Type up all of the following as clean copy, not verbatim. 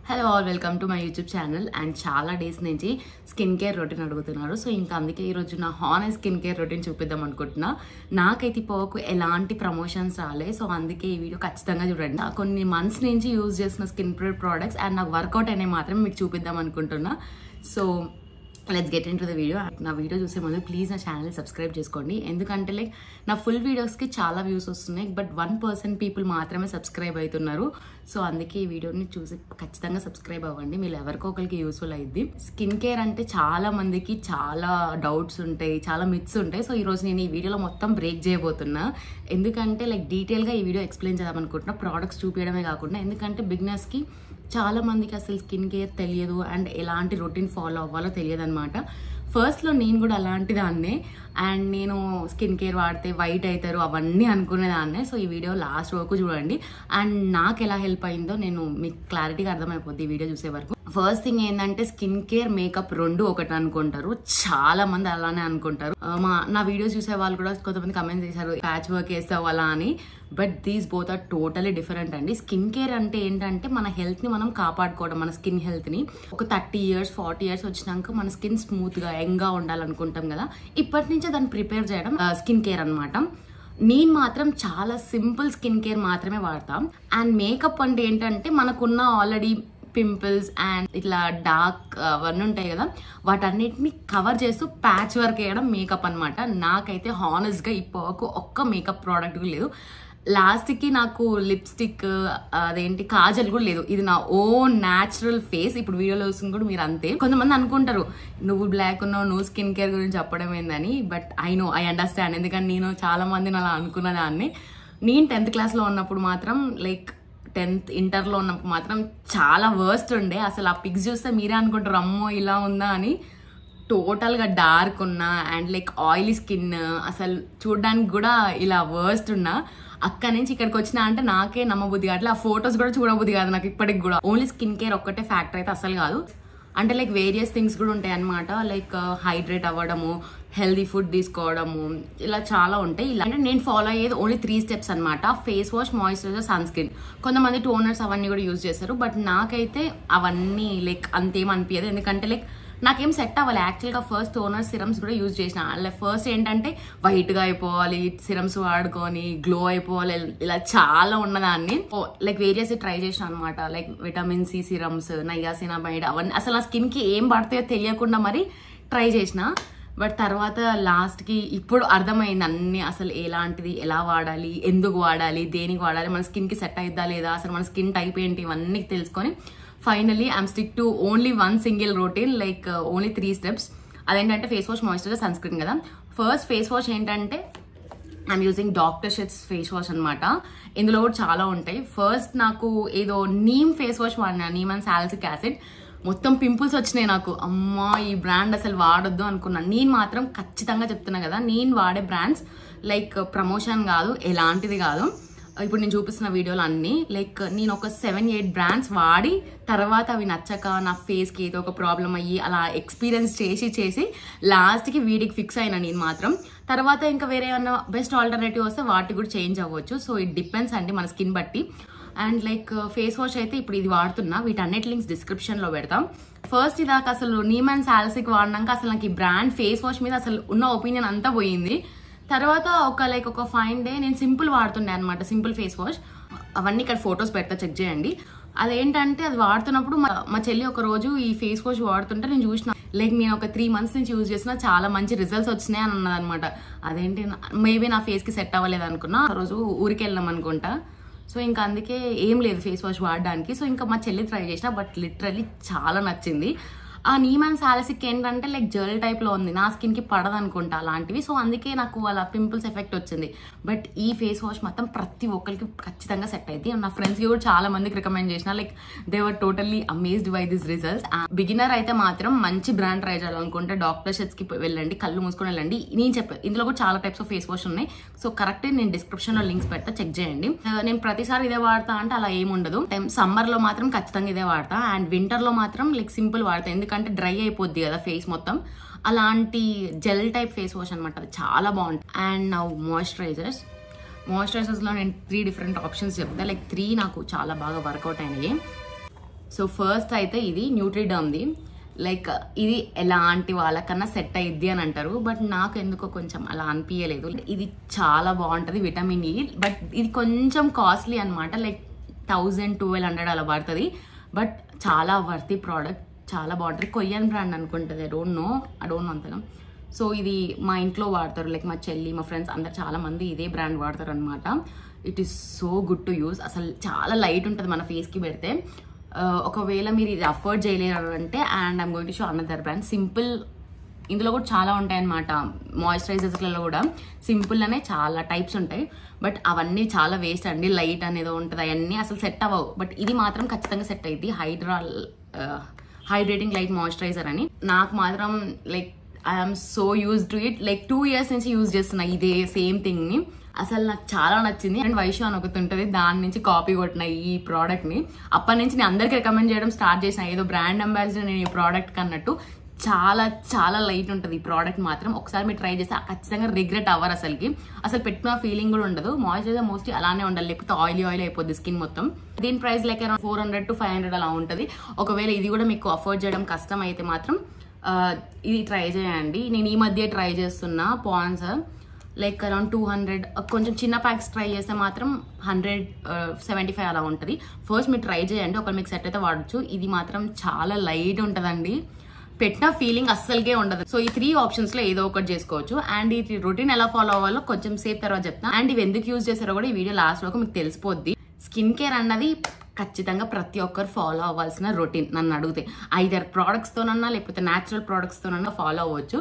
Hello all welcome to my YouTube channel and చాలా days నుంచి skin care routine అడుగుతున్నారు. So ఇంకా అందుకే ఈరోజు నా హానెస్ట్ స్కిన్ కేర్ రొటీన్ చూపిద్దాం అనుకుంటున్నా. నాకైతే పోకు ఎలాంటి ప్రమోషన్స్ రాలే, సో అందుకే ఈ వీడియో ఖచ్చితంగా చూడండి. కొన్ని మంత్స్ నుంచి యూజ్ చేసిన స్కిన్ కేర్ ప్రోడక్ట్స్ అండ్ నాకు వర్కౌట్ అయినాయి మాత్రం మీకు చూపిద్దాం అనుకుంటున్నా. So let's get in to the video. నా వీడియో చూసే ముందు ప్లీజ్ నా ఛానల్ని సబ్స్క్రైబ్ చేసుకోండి, ఎందుకంటే లైక్ నా ఫుల్ వీడియోస్కి చాలా వ్యూస్ వస్తున్నాయి, బట్ 1% పీపుల్ మాత్రమే సబ్స్క్రైబ్ అవుతున్నారు. సో అందుకే ఈ వీడియోని చూసి ఖచ్చితంగా సబ్స్క్రైబ్ అవ్వండి, మీరు ఎవరికో ఒకరికి యూస్ఫుల్ అయ్యిద్ది. స్కిన్ కేర్ అంటే చాలా మందికి చాలా డౌట్స్ ఉంటాయి, చాలా మిత్స్ ఉంటాయి. సో ఈరోజు నేను ఈ వీడియోలో మొత్తం బ్రేక్ చేయబోతున్నా, ఎందుకంటే లైక్ డీటెయిల్గా ఈ వీడియో ఎక్స్ప్లెయిన్ చేద్దాం అనుకుంటున్నా, ప్రోడక్ట్స్ చూపించడమే కాకుండా. ఎందుకంటే బిగినర్స్కి చాలా మందికి అసలు స్కిన్ కేర్ తెలియదు అండ్ ఎలాంటి రొటీన్ ఫాలో అవ్వాలో తెలియదు అనమాట. ఫస్ట్లో నేను కూడా అలాంటి దాన్నే, అండ్ నేను స్కిన్ కేర్ వాడితే వైట్ అవుతారు అవన్నీ అనుకునేదాన్నే. సో ఈ వీడియో లాస్ట్ వరకు చూడండి అండ్ నాకు ఎలా హెల్ప్ అయిందో నేను మీకు క్లారిటీగా అర్థమైపోద్ది ఈ వీడియో చూసే వరకు. ఫస్ట్ థింగ్ ఏంటంటే స్కిన్ కేర్ మేకప్ రెండు ఒకటి అనుకుంటారు, చాలా మంది అలానే అనుకుంటారు. నా వీడియోస్ చూసే వాళ్ళు కూడా కొంతమంది కమెంట్ చేశారు ప్యాచ్ వర్క్ వేస్తావు అలా అని, but these both are totally different అండి. స్కిన్ కేర్ అంటే ఏంటంటే మన హెల్త్ని మనం కాపాడుకోవడం, మన స్కిన్ హెల్త్ని. ఒక 30 years 40 years వచ్చినాక మన స్కిన్ స్మూత్గా యంగ్గా ఉండాలనుకుంటాం కదా, ఇప్పటి నుంచే దాన్ని ప్రిపేర్ చేయడం స్కిన్ కేర్ అనమాట. నేను మాత్రం చాలా సింపుల్ స్కిన్ కేర్ మాత్రమే వాడతాం. అండ్ మేకప్ అంటే ఏంటంటే మనకున్న ఆల్రెడీ పింపుల్స్ అండ్ ఇట్లా డార్క్ అవన్నీ ఉంటాయి కదా, వాటన్నిటిని కవర్ చేస్తూ ప్యాచ్ వర్క్ వేయడం మేకప్ అనమాట. నాకైతే హానెస్ట్గా ఇప్పటివరకు ఒక్క మేకప్ ప్రోడక్ట్ కూడా లేదు. లాస్ట్కి నాకు లిప్స్టిక్ అదేంటి కాజల్ కూడా లేదు. ఇది నా ఓన్ న్యాచురల్ ఫేస్. ఇప్పుడు వీడియోలో చూస్తుంది కూడా మీరు అంతే. కొంతమంది అనుకుంటారు నువ్వు బ్లాక్ ఉన్నావు, నువ్వు స్కిన్ కేర్ గురించి చెప్పడం ఏందని, బట్ ఐ అండర్స్టాండ్, ఎందుకంటే నేను చాలా మందిని అలా అనుకున్న దాన్ని. నేను 10th క్లాస్లో ఉన్నప్పుడు మాత్రం లైక్ 10th ఇంటర్లో ఉన్నప్పుడు మాత్రం చాలా వర్స్ట్ ఉండే. అసలు ఆ పిక్స్ చూస్తే మీరే అనుకుంటారు అమ్మో ఇలా ఉందా అని. టోటల్గా డార్క్ ఉన్నా అండ్ లైక్ ఆయిలీ స్కిన్, అసలు చూడడానికి కూడా ఇలా వర్స్ట్ ఉన్నా. అక్కడి నుంచి ఇక్కడికి వచ్చినా అంటే నాకే నమ్మబుద్ధి కాదు, ఆ ఫొటోస్ కూడా చూడబుద్ధి కాదు నాకు ఇప్పటికి కూడా. ఓన్లీ స్కిన్ కేర్ ఒక్కటే ఫ్యాక్టర్ అయితే అసలు కాదు, అంటే లైక్ వేరియస్ థింగ్స్ కూడా ఉంటాయి అనమాట. లైక్ హైడ్రేట్ అవ్వడము, హెల్దీ ఫుడ్ తీసుకోవడము, ఇలా చాలా ఉంటాయి. ఇలా అంటే నేను ఫాలో అయ్యేది ఓన్లీ 3 steps అనమాట. Face wash, moisturiser, sunscreen. కొంతమంది టోనర్స్ అవన్నీ కూడా యూజ్ చేస్తారు, బట్ నాకైతే అవన్నీ లైక్ అంతేం అనిపించదు, ఎందుకంటే లైక్ నాకేం సెట్ అవ్వాలి. యాక్చువల్గా ఫస్ట్ టోనర్ సిరమ్స్ కూడా యూజ్ చేసిన. లైక్ ఫస్ట్ ఏంటంటే వైట్గా అయిపోవాలి, సిరమ్స్ వాడుకొని గ్లో అయిపోవాలి, ఇలా చాలా ఉన్నదాన్ని. లైక్ వేరియస్ ట్రై చేసిన అనమాట. లైక్ విటమిన్ సి సిరమ్స్, నయాసినామైడ్, అవన్నీ అసలు నా స్కిన్కి ఏం పడతాయో తెలియకుండా మరి ట్రై చేసిన. బట్ తర్వాత లాస్ట్కి ఇప్పుడు అర్థమైంది అన్ని, అసలు ఎలాంటిది, ఎలా వాడాలి, ఎందుకు వాడాలి, దేనికి వాడాలి, మన స్కిన్కి సెట్ అయిద్దా లేదా, అసలు మన స్కిన్ టైప్ ఏంటి, ఇవన్నీ తెలుసుకొని finally I'm stick to only 1 single routine, like only 3 steps. అదేంటంటే face wash, moisturiser, sunscreen కదా. ఫస్ట్ ఫేస్ వాష్ ఏంటంటే I'm using doctor Sheth's face wash అనమాట. ఇందులో కూడా చాలా ఉంటాయి. ఫస్ట్ నాకు ఏదో నీమ్ ఫేస్ వాష్ వాడినా, నీమ్ అండ్ సాలిసిక్ యాసిడ్. మొత్తం పింపుల్స్ వచ్చినాయి నాకు. అమ్మా ఈ బ్రాండ్ అసలు వాడొద్దు అనుకున్నాను. నేను మాత్రం ఖచ్చితంగా చెప్తున్నా కదా, నేను వాడే బ్రాండ్స్ లైక్ ప్రమోషన్ కాదు, ఎలాంటిది కాదు. ఇప్పుడు నేను చూపిస్తున్న వీడియోలు అన్నీ లైక్ నేను ఒక 7-8 బ్రాండ్స్ వాడి తర్వాత అవి నచ్చక నా ఫేస్కి ఏదో ఒక ప్రాబ్లం అయ్యి అలా ఎక్స్పీరియన్స్ చేసి లాస్ట్కి వీడికి ఫిక్స్ అయినా నేను మాత్రం. తర్వాత ఇంకా వేరే ఏమన్నా బెస్ట్ ఆల్టర్నేటివ్ వస్తే వాటికి కూడా చేంజ్ అవ్వచ్చు. సో ఇట్ డిపెండ్స్ అండి మన స్కిన్ బట్టి. అండ్ లైక్ ఫేస్ వాష్ అయితే ఇప్పుడు ఇది వాడుతున్నా, వీటన్నిటి లింక్స్ డిస్క్రిప్షన్లో పెడతాం. ఫస్ట్ ఇదాకా అసలు నీమ్ అండ్ సాలిసిక్ వాడినాక అసలు నాకు ఈ బ్రాండ్ ఫేస్ వాష్ మీద అసలు ఉన్న ఒపీనియన్ అంతా పోయింది. తర్వాత ఒక ఫైన్ డే నేను సింపుల్ వాడుతుండే అనమాట, సింపుల్ ఫేస్ వాష్. అవన్నీ ఇక్కడ ఫొటోస్ పెడతా, చెక్ చేయండి. అదేంటంటే అది వాడుతున్నప్పుడు మా చెల్లి ఒక రోజు ఈ ఫేస్ వాష్ వాడుతుంటే నేను చూసిన, లైక్ నేను ఒక 3 months నుంచి యూజ్ చేసిన, చాలా మంచి రిజల్ట్స్ వచ్చినాయి అని అన్నది అనమాట. అదేంటి మేబీ నా ఫేస్కి సెట్ అవ్వలేదు అనుకున్నా. ఆ రోజు ఊరికి వెళ్ళాం అనుకుంటా. సో ఇంకా అందుకే ఏం లేదు ఫేస్ వాష్ వాడడానికి. సో ఇంకా మా చెల్లి ట్రై చేసిన, బట్ లిటరల్లీ చాలా నచ్చింది. ఆ నీమ్ అండ్ సాలిసిక్ ఏంటంటే లైక్ జెల్ టైప్లో ఉంది, నా స్కిన్కి పడదనుకుంటా అలాంటివి. సో అందుకే నాకు అలా పింపుల్స్ ఎఫెక్ట్ వచ్చింది. బట్ ఈ ఫేస్ వాష్ మొత్తం ప్రతి ఒక్కరికి ఖచ్చితంగా సెట్ అయింది. నా ఫ్రెండ్స్కి కూడా చాలా మందికి రికమెండ్ చేసిన, like they were totally amazed by this results. Beginner అయితే మాత్రం మంచి బ్రాండ్ ట్రై చేయాలనుకుంటే డాక్టర్ షెట్స్కి వెళ్ళండి, కళ్ళు మూసుకొని వెళ్ళండి. నేను చెప్పాను ఇందులో కూడా చాలా టైప్స్ ఆఫ్ ఫేస్ వాష్ ఉన్నాయి. సో కరెక్ట్ నేను డిస్క్రిప్షన్లో లింక్స్ పెడతా, చెక్ చేయండి. నేను ప్రతిసారి ఇదే వాడతా అంటే అలా ఏముండదు. సమ్మర్లో మాత్రం ఖచ్చితంగా ఇదే వాడతా, అండ్ వింటర్లో మాత్రం లైక్ సింపుల్ వాడతా, ఎందుకంటే డ్రై అయిపోద్ది కదా ఫేస్ మొత్తం. అలాంటి జెల్ టైప్ ఫేస్ వాష్ అనమాట, అది చాలా బాగుంటుంది. అండ్ నా మాయిశ్చరైజర్స్లో నేను 3 different ఆప్షన్స్ చెప్తా, లైక్ 3 నాకు చాలా బాగా వర్కౌట్ అయినాయి. సో ఫస్ట్ అయితే ఇది న్యూట్రిడర్మ్ది. లైక్ ఇది ఎలాంటి వాళ్ళకన్నా సెట్ అయ్యిద్ది అని అంటారు, బట్ నాకు ఎందుకో కొంచెం అలా అనిపించలేదు. ఇది చాలా బాగుంటుంది విటమిన్ ఈ, బట్ ఇది కొంచెం కాస్ట్లీ అనమాట. లైక్ 1000-1200 అలా పడుతుంది, బట్ చాలా వర్తి ప్రోడక్ట్, చాలా బాగుంటుంది. కొరియన్ బ్రాండ్ అనుకుంటుంది, ఐ డోంట్ నో అంతగా. సో ఇది మా ఇంట్లో వాడతారు, లైక్ మా చెల్లి, మా ఫ్రెండ్స్ అందరు చాలా మంది ఇదే బ్రాండ్ వాడతారు అనమాట. It is so good to use. అసలు చాలా లైట్ ఉంటుంది మన ఫేస్కి పెడితే. ఒకవేళ మీరు ఇది అఫోర్డ్ చేయలేరు అంటే, and I'm going to show another brand simple. ఇందులో కూడా చాలా ఉంటాయి అనమాట, మాయిశ్చరైజర్స్లలో కూడా సింపుల్ అనే చాలా టైప్స్ ఉంటాయి, బట్ అవన్నీ చాలా వేస్ట్ అండి. లైట్ అనేది ఉంటుంది, అవన్నీ అసలు సెట్ అవ్వవు. బట్ ఇది మాత్రం ఖచ్చితంగా సెట్ అయ్యింది. హైడ్రేటింగ్ లైట్ మాయిశ్చరైజర్ అని. నాకు మాత్రం like I'm so use to it. Like 2 years నుంచి యూజ్ చేస్తున్నా ఇదే సేమ్ థింగ్ని. అసలు నాకు చాలా నచ్చింది. అండ్ వైషు అని ఒకటి ఉంటుంది, దాని నుంచి కాపీ కొట్టిన ఈ ప్రోడక్ట్ని. అప్పటి నుంచి నేను అందరికి రికమెండ్ చేయడం స్టార్ట్ చేసిన, ఏదో బ్రాండ్ అంబాసిడర్ నేను ఈ ప్రోడక్ట్కి అన్నట్టు. చాలా చాలా లైట్ ఉంటుంది ఈ ప్రోడక్ట్ మాత్రం. ఒకసారి మీరు ట్రై చేస్తే ఖచ్చితంగా రిగ్రెట్ అవ్వరు. అసలు పెట్టిన ఫీలింగ్ కూడా ఉండదు. మాయిశ్చరైజర్ మోస్ట్లీ అలానే ఉండాలి, లేకపోతే ఆయిలీ అయిపోద్ది స్కిన్ మొత్తం. దీని ప్రైస్ లైక్ అరౌండ్ 400-500 అలా ఉంటుంది. ఒకవేళ ఇది కూడా మీకు అఫోర్డ్ చేయడం కష్టం అయితే మాత్రం ఇది ట్రై చేయండి. నేను ఈ మధ్య ట్రై చేస్తున్నా పాండ్స్, లైక్ అరౌండ్ 200. కొంచెం చిన్న ప్యాక్స్ ట్రై చేస్తే మాత్రం 175 అలా ఉంటుంది. ఫస్ట్ మీరు ట్రై చేయండి, ఒకవేళ మీకు సెట్ అయితే వాడచ్చు. ఇది మాత్రం చాలా లైట్ ఉంటుందండి, పెట్టిన ఫీలింగ్ అస్సలకే ఉండదు. సో ఈ 3 ఆప్షన్స్లో ఏదో ఒకటి చేసుకోవచ్చు. అండ్ ఈ రొటీన్ ఎలా ఫాలో అవ్వాలో కొంచెం సేపు తర్వాత చెప్తాను. అండ్ ఇవి ఎందుకు యూజ్ చేస్తారో కూడా ఈ వీడియో లాస్ట్ వరకు మీకు తెలిసిపోద్ది. స్కిన్ కేర్ అన్నది ఖచ్చితంగా ప్రతి ఒక్కరు ఫాలో అవ్వాల్సిన రొటీన్. నన్ను అడిగితే ఐదర్ ప్రోడక్ట్స్తోనన్నా లేకపోతే న్యాచురల్ ప్రోడక్ట్స్తోనన్నా ఫాలో అవ్వచ్చు.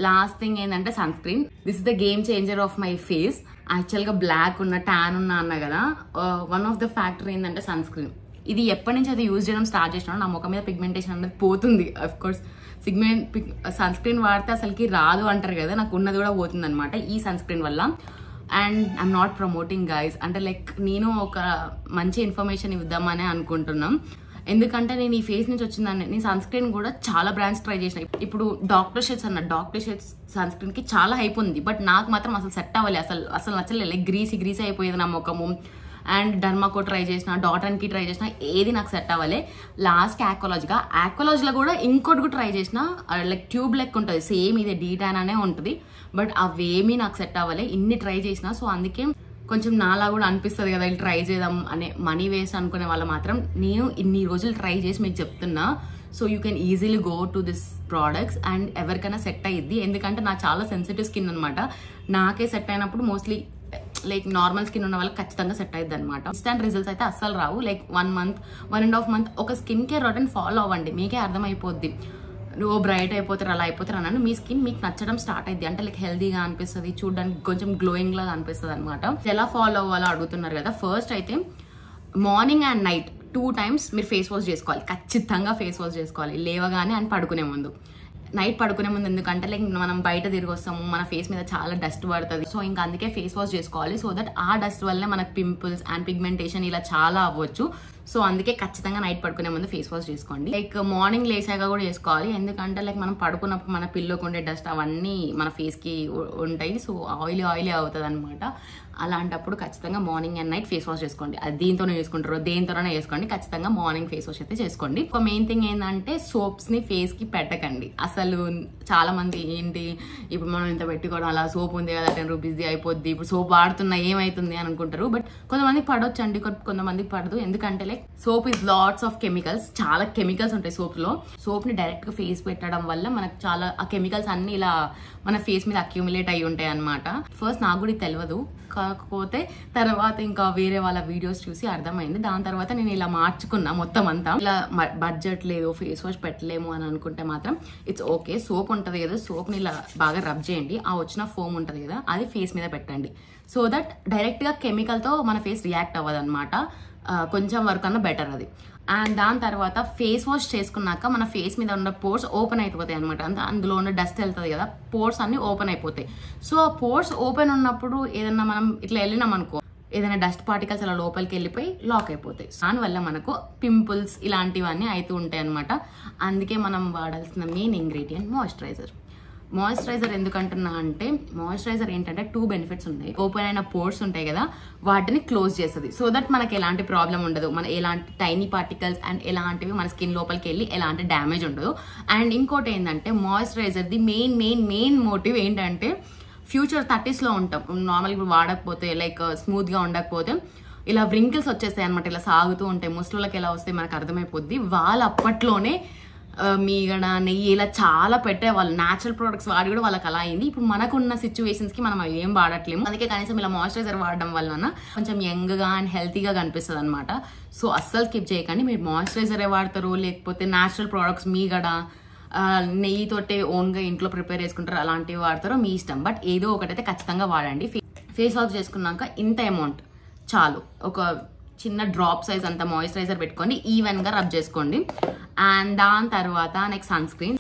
లాస్ట్ థింగ్ ఏంటంటే sunscreen. This is the game changer of my face. యాక్చువల్గా బ్లాక్ ఉన్న, ట్యాన్ ఉన్న అన్నా కదా, వన్ ఆఫ్ ద ఫ్యాక్టర్ ఏంటంటే సన్ స్క్రీన్. ఇది ఎప్పటి నుంచి అయితే యూజ్ చేయడం స్టార్ట్ చేసినా నా ముఖం మీద పిగ్మెంటేషన్ అనేది పోతుంది. అఫ్ కోర్స్ సన్ స్క్రీన్ వాడితే అసలుకి రాదు అంటారు కదా, నాకు ఉన్నది కూడా పోతుంది అనమాట ఈ సన్ స్క్రీన్ వల్ల. And I'm not promoting guys, అంటే లైక్ నేను ఒక మంచి ఇన్ఫర్మేషన్ ఇద్దామని అనుకుంటున్నాం. ఎందుకంటే నేను ఈ ఫేస్ నుంచి వచ్చిందని నేను సన్ స్క్రీన్ కూడా చాలా బ్రాండ్స్ ట్రై చేసిన. ఇప్పుడు డాక్టర్ షేడ్స్ సన్ స్క్రీన్ కి చాలా హైప్ ఉంది, బట్ నాకు మాత్రం అసలు సెట్ అవ్వాలి, అసలు నచ్చలేదు. లైక్ గ్రీసీ అయిపోయేది నా ముఖము. అండ్ డర్మాకో ట్రై చేసిన, డాటన్కి ట్రై చేసిన, ఏది నాకు సెట్ అవ్వాలి. లాస్ట్ ఆక్వాలజీలో కూడా ఇంకోటి కూడా ట్రై చేసిన, లైక్ ట్యూబ్ లెక్క ఉంటుంది, సేమ్ ఇదే డీటాన్ అనే ఉంటుంది, బట్ అవేమీ నాకు సెట్ అవ్వాలి. ఇన్ని ట్రై చేసిన. సో అందుకే కొంచెం నాలా కూడా అనిపిస్తుంది కదా, ట్రై చేద్దాం అనే మనీ వేస్ట్ అనుకునే వాళ్ళు మాత్రం నేను ఇన్ని రోజులు ట్రై చేసి మీకు చెప్తున్నా. So you can easily go to this products and ఎవరికైనా సెట్ అయ్యిద్ది. ఎందుకంటే నాకు చాలా సెన్సిటివ్ స్కిన్ అనమాట. నాకే సెట్ అయినప్పుడు మోస్ట్లీ లైక్ నార్మల్ స్కిన్ ఉన్న వాళ్ళకి ఖచ్చితంగా సెట్ అయ్యిద్ది అనమాట. ఇన్స్టాంట్ రిజల్ట్స్ అయితే అస్సలు రావు. లైక్ 1 month 1.5 month ఒక స్కిన్ కేర్ రొటీన్ ఫాలో అవ్వండి, మీకే అర్థమైపోద్ది. ఓ బ్రైట్ అయిపోతారు, అలా అయిపోతారు అన్నాను, మీ స్కిన్ మీకు నచ్చడం స్టార్ట్ అయింది. అంటే లైక్ హెల్దీగా అనిపిస్తుంది, చూడడానికి కొంచెం గ్లోయింగ్ లాగా అనిపిస్తుంది అనమాట. ఎలా ఫాలో అవ్వాలో అడుగుతున్నారు కదా. ఫస్ట్ అయితే మార్నింగ్ అండ్ నైట్ 2 times మీరు ఫేస్ వాష్ చేసుకోవాలి. ఖచ్చితంగా ఫేస్ వాష్ చేసుకోవాలి, లేవగానే అని పడుకునే ముందు. నైట్ పడుకునే ముందు ఎందుకంటే లైక్ మనం బయట తిరిగి వస్తాము, మన ఫేస్ మీద చాలా డస్ట్ పడుతుంది. సో ఇంకా అందుకే ఫేస్ వాష్ చేసుకోవాలి. సో దట్ ఆ డస్ట్ వల్లనే మనకు పింపుల్స్ అండ్ పిగ్మెంటేషన్ ఇలా చాలా అవ్వచ్చు. సో అందుకే ఖచ్చితంగా నైట్ పడుకునే ముందు ఫేస్ వాష్ చేసుకోండి. లైక్ మార్నింగ్ లేసాక కూడా చేసుకోవాలి, ఎందుకంటే లైక్ మనం పడుకున్నప్పుడు మన పిల్లోకి ఉండే డస్ట్ అవన్నీ మన ఫేస్కి ఉంటాయి. సో ఆయిలీ అవుతుంది అనమాట. అలాంటప్పుడు ఖచ్చితంగా morning and night face wash చేసుకోండి. అది దీంతోనే చేసుకుంటారో దేంతోనే చేసుకోండి, ఖచ్చితంగా మార్నింగ్ ఫేస్ వాష్ అయితే చేసుకోండి. ఒక మెయిన్ థింగ్ ఏంటంటే సోప్స్ని ఫేస్కి పెట్టకండి. అసలు చాలా మంది ఏంటి ఇప్పుడు మనం ఇంత పెట్టుకోవడం, అలా సోప్ ఉంది కదా 10 rupees అయిపోద్ది, ఇప్పుడు సోప్ వాడుతున్నా ఏమైతుంది అని అనుకుంటారు. బట్ కొంతమందికి పడవచ్చు అండి, కొంతమందికి పడదు. ఎందుకంటే like soap is lots of chemicals, చాలా కెమికల్స్ ఉంటాయి సోప్లో. సోప్ని డైరెక్ట్గా ఫేస్ పెట్టడం వల్ల మనకు చాలా ఆ కెమికల్స్ అన్ని ఇలా మన ఫేస్ మీద అక్యూములేట్ అయ్యి ఉంటాయి అనమాట. ఫస్ట్ నాకు కూడా తెలియదు, కాకపోతే తర్వాత ఇంకా వేరే వాళ్ళ వీడియోస్ చూసి అర్థమైంది. దాని తర్వాత నేను ఇలా మార్చుకున్నా మొత్తం అంతా. ఇలా బడ్జెట్ లేదు, ఫేస్ వాష్ పెట్టలేము అని అనుకుంటే మాత్రం ఇట్స్ ఓకే. సోప్ ఉంటుంది కదా, సోప్ని ఇలా బాగా రబ్ చేయండి, ఆ వచ్చిన ఫోమ్ ఉంటుంది కదా అది ఫేస్ మీద పెట్టండి. సో దట్ డైరెక్ట్గా కెమికల్తో మన ఫేస్ రియాక్ట్ అవ్వదు అనమాట. కొంచెం వరకు అన్న బెటర్ అది. అండ్ దాని తర్వాత ఫేస్ వాష్ చేసుకున్నాక మన ఫేస్ మీద ఉన్న పోర్స్ ఓపెన్ అయిపోతాయి అనమాట. అంత అందులో ఉన్న డస్ట్ వెళ్తుంది కదా, పోర్స్ అన్ని ఓపెన్ అయిపోతాయి. సో ఆ పోర్స్ ఓపెన్ ఉన్నప్పుడు ఏదన్నా మనం ఇట్లా వెళ్ళినాం అనుకో, ఏదైనా డస్ట్ పార్టికల్స్ అలా లోపలికి వెళ్ళిపోయి లాక్ అయిపోతాయి. దానివల్ల మనకు పింపుల్స్ ఇలాంటివన్నీ అవుతూ ఉంటాయి అనమాట. అందుకే మనం వాడాల్సిన మెయిన్ ఇంగ్రీడియంట్ మాయిశ్చరైజర్. మాయిశ్చరైజర్ ఎందుకంటున్నా అంటే మాయిశ్చరైజర్ ఏంటంటే 2 బెనిఫిట్స్ ఉన్నాయి. ఓపెన్ అయిన పోర్స్ ఉంటాయి కదా, వాటిని క్లోజ్ చేస్తుంది. సో దట్ మనకి ఎలాంటి ప్రాబ్లం ఉండదు, మన ఎలాంటి టైనీ పార్టికల్స్ అండ్ ఎలాంటివి మన స్కిన్ లోపలికి వెళ్ళి ఎలాంటి డ్యామేజ్ ఉండదు. అండ్ ఇంకోటి ఏంటంటే మాయిశ్చరైజర్ది మెయిన్ మోటివ్ ఏంటంటే ఫ్యూచర్ 30sలో ఉంటాం, నార్మల్ ఇప్పుడు వాడకపోతే లైక్ స్మూత్గా ఉండకపోతే ఇలా వ్రింకిల్స్ వచ్చేస్తాయి అనమాట, ఇలా సాగుతూ ఉంటాయి. ముసలికి ఎలా వస్తాయి మనకు అర్థమైపోద్ది. వాళ్ళు అప్పట్లోనే మీగడ నెయ్యి ఇలా చాలా పెట్టేవాళ్ళు, న్యాచురల్ ప్రొడక్ట్స్ వాడి కూడా వాళ్ళకి అలా అయింది. ఇప్పుడు మనకున్న సిచ్యువేషన్స్కి మనం అవి ఏం వాడట్లేము. అందుకే కనీసం ఇలా మాయిశ్చరైజర్ వాడడం వల్ల కొంచెం యంగ్గా అండ్ హెల్తీగా కనిపిస్తుంది అనమాట. సో అస్సలు స్కిప్ చేయకండి. మీరు మాయిశ్చరైజరే వాడతారు లేకపోతే న్యాచురల్ ప్రొడక్ట్స్ మీగడ నెయ్యితోటే ఓన్గా ఇంట్లో ప్రిపేర్ చేసుకుంటారు అలాంటివి వాడతారో మీ ఇష్టం. బట్ ఏదో ఒకటైతే ఖచ్చితంగా వాడండి. ఫేస్ వాష్ చేసుకున్నాక ఇంత అమౌంట్ చాలు, ఒక చిన్న డ్రాప్ సైజ్ అంత మాయిశ్చరైజర్ పెట్టుకొని ఈవెన్గా రబ్ చేసుకోండి. అండ్ దాని తర్వాత నెక్స్ట్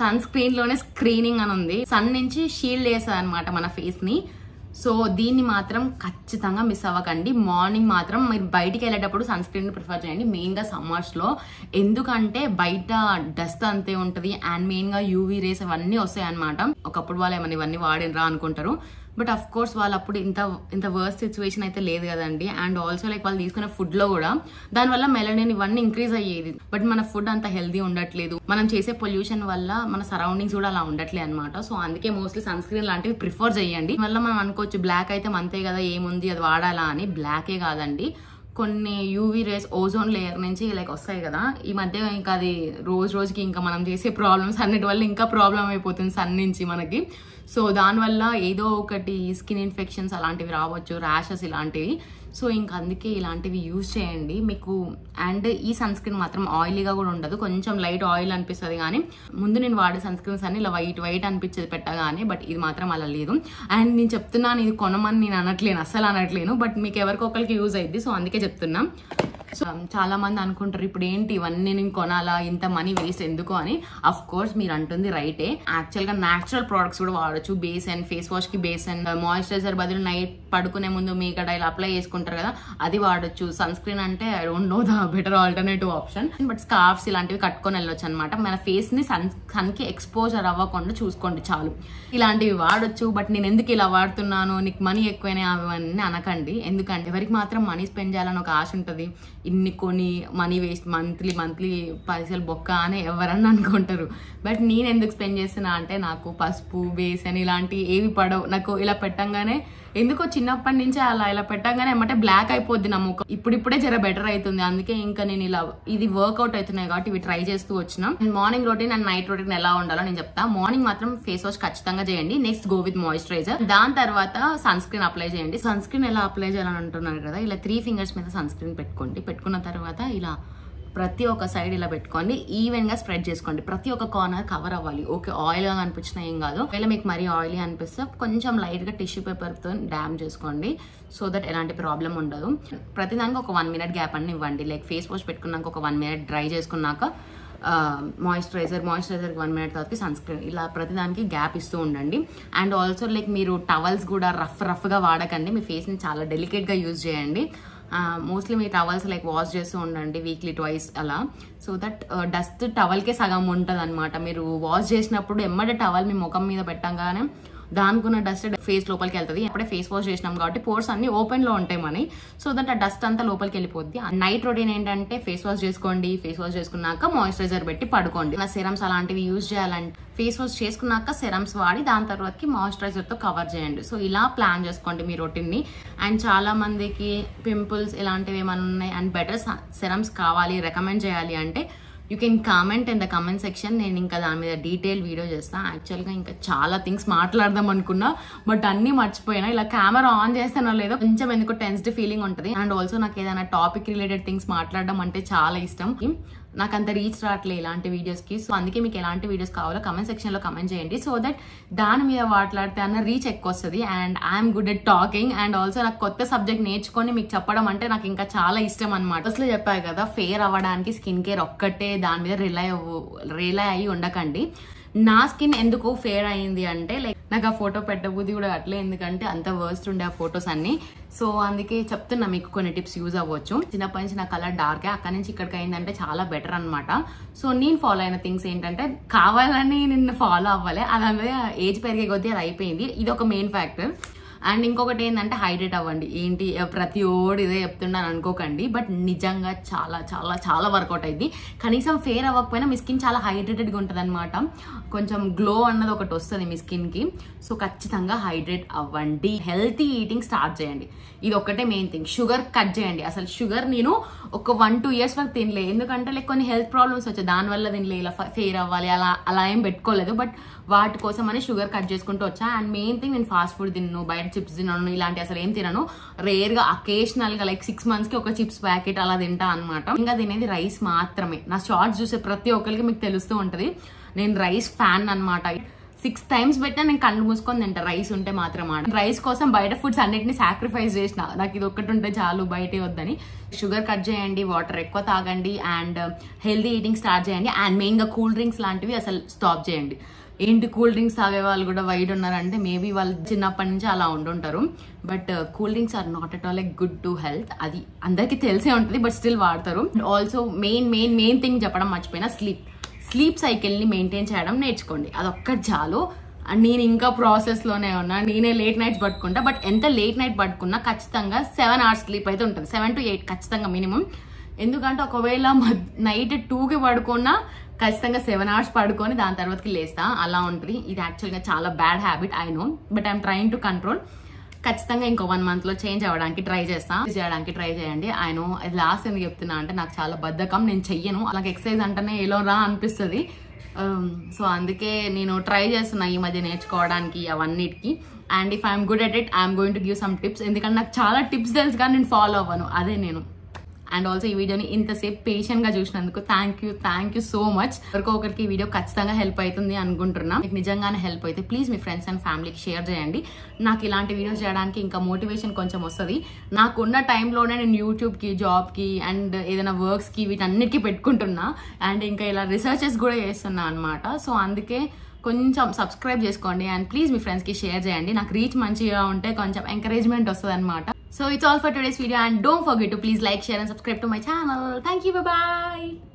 సన్ స్క్రీన్ లోనే స్క్రీనింగ్ అని ఉంది. సన్ నుంచి షీల్డ్ చేస్తుంది అనమాట మన ఫేస్ ని. సో దీన్ని మాత్రం ఖచ్చితంగా మిస్ అవ్వకండి. మార్నింగ్ మాత్రం మీరు బయటికి వెళ్ళేటప్పుడు సన్ స్క్రీన్ ప్రిఫర్ చేయండి, మెయిన్గా సమ్మర్స్లో. ఎందుకంటే బయట డస్ట్ అంతే ఉంటుంది అండ్ మెయిన్గా యూవీ రేస్ అవన్నీ వస్తాయి అనమాట. ఒకప్పుడు వాళ్ళు ఏమైనా ఇవన్నీ వాడినరా అనుకుంటారు, బట్ అఫ్ కోర్స్ వాళ్ళు అప్పుడు ఇంత వర్స్ట్ సిచ్యువేషన్ అయితే లేదు కదండి. అండ్ ఆల్సో లైక్ వాళ్ళు తీసుకునే ఫుడ్లో కూడా దానివల్ల మెలనిన్ ఇవన్నీ ఇంక్రీజ్ అయ్యేది. బట్ మన ఫుడ్ అంత హెల్దీ ఉండట్లేదు, మనం చేసే పొల్యూషన్ వల్ల మన సరౌండింగ్స్ కూడా అలా ఉండట్లేదు అనమాట. సో అందుకే మోస్ట్లీ సన్ స్క్రీన్ లాంటివి ప్రిఫర్ చేయండి. వల్ల మనం అనుకోవచ్చు బ్లాక్ అయితే అంతే కదా ఏముంది అది వాడాలా అని. బ్లాకే కాదండి, కొన్ని యూవీ రేస్ ఓజోన్ లేయర్ నుంచి లైక్ వస్తాయి కదా, ఈ మధ్య ఇంకా అది రోజుకి ఇంకా మనం చేసే ప్రాబ్లమ్స్ అన్నిటి వల్ల ఇంకా ప్రాబ్లం అయిపోతుంది సన్ నుంచి మనకి. సో దానివల్ల ఏదో ఒకటి స్కిన్ ఇన్ఫెక్షన్స్ అలాంటివి రావచ్చు, ర్యాషెస్ ఇలాంటివి. సో ఇంకా అందుకే ఇలాంటివి యూజ్ చేయండి మీకు. అండ్ ఈ సన్ స్క్రీన్ మాత్రం ఆయిలీగా కూడా ఉండదు, కొంచెం లైట్ ఆయిల్ అనిపిస్తుంది. కానీ ముందు నేను వాడే సన్ స్క్రీన్స్ అన్ని ఇలా వైట్ అనిపించేది పెట్టగానే, బట్ ఇది మాత్రం అలా లేదు. అండ్ నేను చెప్తున్నాను ఇది కొనమని నేను అనట్లేను, అస్సలు అనట్లేను, బట్ మీకు ఎవరికొకరికి యూజ్ అయ్యింది సో అందుకే చెప్తున్నా. సో చాలా మంది అనుకుంటారు ఇప్పుడు ఏంటి ఇవన్నీ నేను కొనాలా, ఇంత మనీ వేస్ట్ ఎందుకు అని. అఫ్ కోర్స్ మీరు అంటుంది రైటే. యాక్చువల్గా న్యాచురల్ ప్రొడక్ట్స్ కూడా వాడచ్చు. బేస్ అండ్ ఫేస్ వాష్ కి బేస్ అండ్ మాయిశ్చరైజర్ బదులు నైట్ పడుకునే ముందు మీ ఇక్కడ ఇలా అప్లై చేసుకుంటారు కదా, అది వాడచ్చు. సన్ స్క్రీన్ అంటే I don't know the better alternative option. But scarfs ఇలాంటివి కట్టుకొని వెళ్ళొచ్చు అనమాట. మన ఫేస్ ని సన్ కి ఎక్స్పోజర్ అవ్వకుండా చూసుకోండి చాలు. ఇలాంటివి వాడచ్చు. బట్ నేను ఎందుకు ఇలా వాడుతున్నాను, నీకు మనీ ఎక్కువైనా అవన్నీ అనకండి. ఎందుకంటే ఎవరికి మాత్రం మనీ స్పెండ్ చేయాలని ఒక ఆశ ఉంటుంది. ఇన్ని కొని మనీ వేస్ట్ మంత్లీ పైసలు బొక్క అని ఎవరన్నా అనుకుంటారు. బట్ నేను ఎందుకు స్పెండ్ చేస్తున్నా అంటే నాకు పసుపు బేసన్ ఇలాంటివి ఏవి పడవు. నాకు ఇలా పెట్టంగానే ఎందుకో చిన్నప్పటి నుంచి అలా ఇలా పెట్టంగానే ఏమంటే బ్లాక్ అయిపోద్ది నా ముఖం. ఇప్పుడిప్పుడే జర బెటర్ అవుతుంది. అందుకే ఇంకా నేను ఇలా ఇది వర్కౌట్ అవుతున్నాయి కాబట్టి ఇవి ట్రై చేస్తూ వచ్చిన. Morning routine and night routine ఎలా ఉండాలో నేను చెప్తా. మార్నింగ్ మాత్రం ఫేస్ వాష్ ఖచ్చితంగా చేయండి. Next go with moisturiser. దాని తర్వాత సన్ స్క్రీన్ అప్లై చేయండి. సన్ స్క్రీన్ ఎలా అప్లై చేయాలని అంటున్నారు కదా, ఇలా 3 ఫింగర్స్ మీద సన్ స్క్రీన్ పెట్టుకోండి. పెట్టుకున్న తర్వాత ఇలా ప్రతి ఒక్క సైడ్ ఇలా పెట్టుకోండి, ఈవెన్ గా స్ప్రెడ్ చేసుకోండి. ప్రతి ఒక్క కార్నర్ కవర్ అవ్వాలి. ఓకే ఆయిల్ గా అనిపించినా ఏం కాదు, ఒకవేళ మీకు మరీ ఆయిలీ అనిపిస్తే కొంచెం లైట్ గా టిష్యూ పేపర్ తో డ్యామ్ చేసుకోండి. సో దట్ ఎలాంటి ప్రాబ్లం ఉండదు. ప్రతిదానికి ఒక 1 మినిట్ గ్యాప్ అని ఇవ్వండి. లైక్ ఫేస్ వాష్ పెట్టుకున్నాక ఒక 1 మినిట్ డ్రై చేసుకున్నాక మాయిశ్చరైజర్ 1 మినిట్ తర్వాత సన్ స్క్రీన్, ఇలా ప్రతిదానికి గ్యాప్ ఇస్తూ ఉండండి. అండ్ ఆల్సో లైక్ మీరు టవల్స్ కూడా రఫ్ గా వాడకండి. మీ ఫేస్ ని చాలా డెలికేట్ గా యూజ్ చేయండి. మోస్ట్లీ మీ టవల్స్ లైక్ వాష్ చేస్తూ ఉండండి వీక్లీ 2 అలా. సో దట్ డస్ట్ టవల్కే సగం ఉంటుంది అనమాట. మీరు వాష్ చేసినప్పుడు ఎమ్మటే టవల్ మీ ముఖం మీద పెట్టంగానే దానికి ఉన్న డస్ట్ ఫేస్ లోపలికి వెళ్తుంది. అప్పుడే ఫేస్ వాష్ చేసినాం కాబట్టి పోర్స్ అన్ని ఓపెన్ లో ఉంటాయి మనకి. సో దట్ ఆ డస్ట్ అంతా లోపలికి వెళ్ళిపోద్ది. నైట్ రొటీన్ ఏంటంటే ఫేస్ వాష్ చేసుకోండి. ఫేస్ వాష్ చేసుకున్నాక మాయిశ్చరైజర్ పెట్టి పడుకోండి. సెరమ్స్ అలాంటివి యూజ్ చేయాలంటే ఫేస్ వాష్ చేసుకున్నాక సెరమ్స్ వాడి దాని తర్వాతకి మాయిశ్చరైజర్ తో కవర్ చేయండి. సో ఇలా ప్లాన్ చేసుకోండి మీ రొటీన్ ని. అండ్ చాలా మందికి పింపుల్స్ ఇలాంటివి ఏమైనా ఉన్నాయి అండ్ బెటర్ సెరమ్స్ కావాలి రికమెండ్ చేయాలి అంటే you can comment in the comment section. నేను ఇంకా దాని మీద డీటెయిల్ వీడియో చేస్తాను. యాక్చువల్గా ఇంకా చాలా థింగ్స్ మాట్లాడదాం అనుకున్నా బట్ అన్నీ మర్చిపోయినా. ఇలా కెమెరా ఆన్ చేస్తానో లేదో కొంచెం ఎందుకు టెన్స్డ్ ఫీలింగ్ ఉంటుంది. అండ్ ఆల్సో నాకు ఏదైనా టాపిక్ రిలేటెడ్ థింగ్స్ మాట్లాడడం అంటే చాలా ఇష్టం. నాకు అంత రీచ్ రావట్లేదు ఇలాంటి వీడియోస్కి. సో అందుకే మీకు ఎలాంటి వీడియోస్ కావాలో కమెంట్ సెక్షన్లో కమెంట్ చేయండి. సో దట్ దాని మీద మాట్లాడితే అన్న రీచ్ ఎక్కువ వస్తుంది. And I'm good at talking. And also నాకు కొత్త సబ్జెక్ట్ నేర్చుకొని మీకు చెప్పడం అంటే నాకు ఇంకా చాలా ఇష్టం అనమాట. అసలు చెప్పాను కదా, ఫేర్ అవ్వడానికి స్కిన్ కేర్ ఒక్కటే దాని మీద రిలై అయ్యి ఉండకండి. నా స్కిన్ ఎందుకు ఫేర్ అయింది అంటే లైక్ నాకు ఆ ఫోటో పెట్టబుద్ధి కూడా అట్లే, ఎందుకంటే అంత వర్స్ట్ ఉండే ఆ ఫొటోస్ అన్ని. సో అందుకే చెప్తున్నా మీకు కొన్ని టిప్స్ యూజ్ అవ్వచ్చు. చిన్నప్పటి నుంచి నా కలర్ డార్కే, అక్కడి నుంచి ఇక్కడికి అయిందంటే చాలా బెటర్ అనమాట. సో నేను ఫాలో అయిన థింగ్స్ ఏంటంటే కావాలని నిన్ను ఫాలో అవ్వాలి, అదే ఏజ్ పెరిగే కొద్దీ అది అయిపోయింది. ఇది ఒక మెయిన్ ఫ్యాక్టర్. అండ్ ఇంకొకటి ఏంటంటే హైడ్రేట్ అవ్వండి. ఏంటి ప్రతి ఓడి ఇదే చెప్తున్నాను అనుకోకండి, బట్ నిజంగా చాలా చాలా చాలా వర్కౌట్ అయింది. కనీసం ఫేర్ అవ్వకపోయినా మీ స్కిన్ చాలా హైడ్రేటెడ్గా ఉంటుంది అనమాట. కొంచెం గ్లో అన్నది ఒకటి వస్తుంది మీ స్కిన్కి. సో ఖచ్చితంగా హైడ్రేట్ అవ్వండి, హెల్తీ ఈటింగ్ స్టార్ట్ చేయండి. ఇది ఒకటే మెయిన్ థింగ్. షుగర్ కట్ చేయండి. అసలు షుగర్ నేను ఒక 1-2 years వరకు తినలే, ఎందుకంటే లైక్ కొన్ని హెల్త్ ప్రాబ్లమ్స్ వచ్చాయి, దానివల్ల తినలే. ఇలా ఫేర్ అవ్వాలి అలా ఏం పెట్టుకోలేదు, బట్ వాటి కోసం అని షుగర్ కట్ చేసుకుంటూ వచ్చా. అండ్ మెయిన్ థింగ్ నేను ఫాస్ట్ ఫుడ్ తిన్నాను, బయట చిప్స్ తిన్నాను, ఇలాంటి అసలు ఏం తినను. రేర్గా అకేషనల్గా లైక్ 6 monthsకి ఒక చిప్స్ ప్యాకెట్ అలా తింటా అనమాట. ఇంకా తినేది రైస్ మాత్రమే. నా షార్ట్స్ చూసే ప్రతి ఒక్కరికి మీకు తెలుస్తూ ఉంటుంది, నేను రైస్ ఫ్యాన్ అనమాట. 6 times పెట్టినా నేను కళ్ళు మూసుకొని తింటా రైస్ ఉంటే మాత్రం. రైస్ కోసం బయట ఫుడ్స్ అన్నిటిని సాక్రిఫైస్ చేసిన, నాకు ఇది ఒక్కటి ఉంటే చాలు బయటే వద్దని. షుగర్ కట్ చేయండి, వాటర్ ఎక్కువ తాగండి, అండ్ హెల్దీ ఈటింగ్ స్టార్ట్ చేయండి. అండ్ మెయిన్గా కూల్ డ్రింక్స్ లాంటివి అసలు స్టాప్ చేయండి. ఏంటి కూల్ డ్రింక్స్ తాగే వాళ్ళు కూడా వైడ్ ఉన్నారంటే మేబీ వాళ్ళు చిన్నప్పటి నుంచి అలా ఉండుంటారు. But cool drinks are not at all like good to health. అది అందరికీ తెలిసే ఉంటుంది, బట్ స్టిల్ వాడతారు. ఆల్సో మెయిన్ థింగ్ చెప్పడం మర్చిపోయినా, స్లీప్ సైకిల్ని మెయింటైన్ చేయడం నేర్చుకోండి. అదొక్కటి చాలు. నేను ఇంకా ప్రాసెస్లోనే ఉన్నా. నేనే లేట్ నైట్స్ పట్టుకుంటా, బట్ ఎంత లేట్ నైట్ పట్టుకున్నా ఖచ్చితంగా 7 hours స్లీప్ అయితే ఉంటుంది. 7 to 8 ఖచ్చితంగా మినిమం. ఎందుకంటే ఒకవేళ నైట్ 2కి పడుకున్నా ఖచ్చితంగా 7 hours పడుకొని దాని తర్వాతకి లేస్తా, అలా ఉంటుంది. ఇది యాక్చువల్గా చాలా bad habit, I know, but I'm trying to control. ఖచ్చితంగా ఇంకో 1 monthలో చేంజ్ అవ్వడానికి ట్రై చేయడానికి ట్రై చేయండి. ఐ నో అది లాస్ట్ ఎందుకు చెప్తున్నా అంటే నాకు చాలా బద్ధకం, నేను చెయ్యను. అలాగే ఎక్సర్సైజ్ అంటేనే ఎలా రా అనిపిస్తుంది. సో అందుకే నేను ట్రై చేస్తున్నా ఈ మధ్య నేర్చుకోవడానికి అవన్నిటికి. And if I'm good at it I'm going to give some tips, ఎందుకంటే నాకు చాలా టిప్స్ తెలుసు కానీ నేను ఫాలో అవ్వను, అదే నేను. అండ్ ఆల్సో ఈ వీడియోని ఇంతసేపు పేషెంట్గా చూసినందుకు థ్యాంక్ యూ సో మచ్. ఒకరికి ఈ వీడియో ఖచ్చితంగా హెల్ప్ అవుతుంది అనుకుంటున్నా. మీకు నిజంగానే హెల్ప్ అయితే ప్లీజ్ మీ ఫ్రెండ్స్ అండ్ ఫ్యామిలీకి షేర్ చేయండి. నాకు ఇలాంటి వీడియోస్ చేయడానికి ఇంకా మోటివేషన్ కొంచెం వస్తుంది. నాకున్న టైంలోనే నేను యూట్యూబ్కి, జాబ్కి అండ్ ఏదైనా వర్క్స్కి వీటన్నిటికీ పెట్టుకుంటున్నా. అండ్ ఇంకా ఇలా రీసెర్చెస్ కూడా చేస్తున్నా అనమాట. సో అందుకే కొంచెం సబ్స్క్రైబ్ చేసుకోండి అండ్ ప్లీజ్ మీ ఫ్రెండ్స్కి షేర్ చేయండి. నాకు రీచ్ మంచిగా ఉంటే కొంచెం ఎంకరేజ్మెంట్ వస్తుంది అనమాట. So it's all for today's video, and don't forget to please like, share and subscribe to my channel. Thank you, bye bye.